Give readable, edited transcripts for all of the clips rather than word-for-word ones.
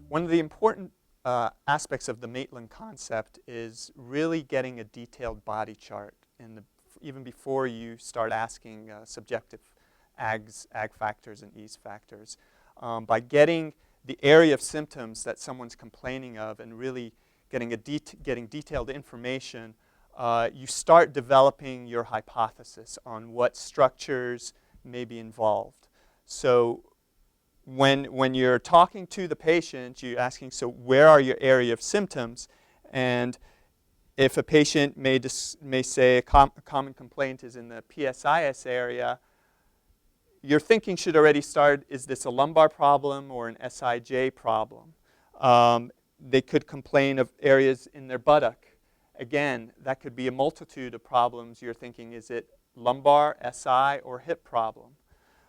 One of the important aspects of the Maitland concept is really getting a detailed body chart even before you start asking subjective ag factors and ease factors. By getting the area of symptoms that someone's complaining of and really getting detailed information, you start developing your hypothesis on what structures may be involved. So when you're talking to the patient, you're asking, so where are your area of symptoms? And if a patient may say a common complaint is in the PSIS area, your thinking should already start, is this a lumbar problem or an SIJ problem? They could complain of areas in their buttock. Again, that could be a multitude of problems. You're thinking, is it lumbar, SI, or hip problem?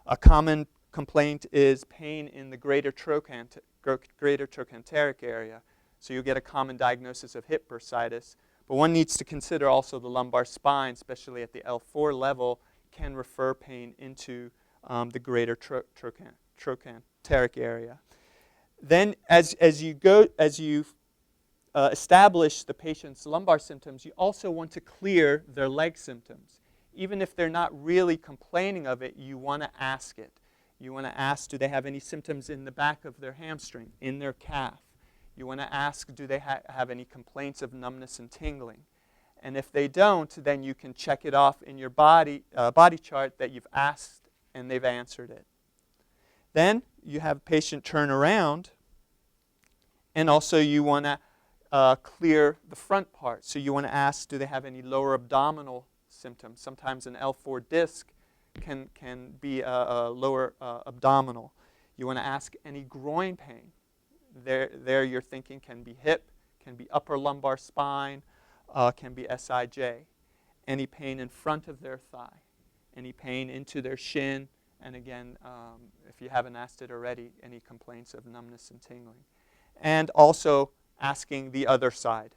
A common complaint is pain in the greater trochanteric area. So you'll get a common diagnosis of hip bursitis. But one needs to consider also the lumbar spine, especially at the L4 level, can refer pain into the greater trochanteric area. Then as you establish the patient's lumbar symptoms, you also want to clear their leg symptoms. Even if they're not really complaining of it, you want to ask it. You want to ask, do they have any symptoms in the back of their hamstring, in their calf? You want to ask, do they have any complaints of numbness and tingling? And if they don't, then you can check it off in your body chart that you've asked and they've answered it. Then you have a patient turn around, and also you want to clear the front part. So you want to ask, do they have any lower abdominal symptoms? Sometimes an L4 disc can be a lower abdominal. You want to ask any groin pain. There you're thinking can be hip, can be upper lumbar spine, can be SIJ. Any pain in front of their thigh, any pain into their shin, and again, if you haven't asked it already, any complaints of numbness and tingling. And also asking the other side.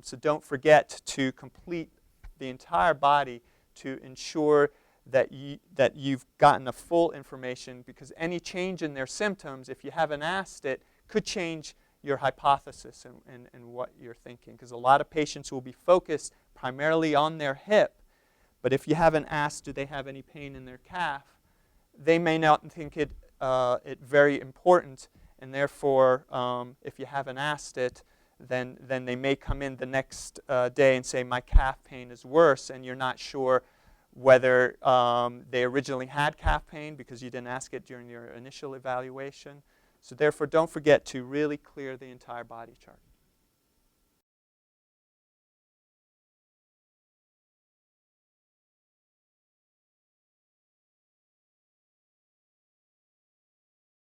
So don't forget to complete the entire body to ensure that you've gotten a full information, because any change in their symptoms, if you haven't asked it, could change your hypothesis and what you're thinking. Because a lot of patients will be focused primarily on their hip, but if you haven't asked, do they have any pain in their calf, they may not think it very important, and therefore, if you haven't asked it, then they may come in the next day and say, my calf pain is worse, and you're not sure whether they originally had calf pain because you didn't ask it during your initial evaluation. So therefore, don't forget to really clear the entire body chart.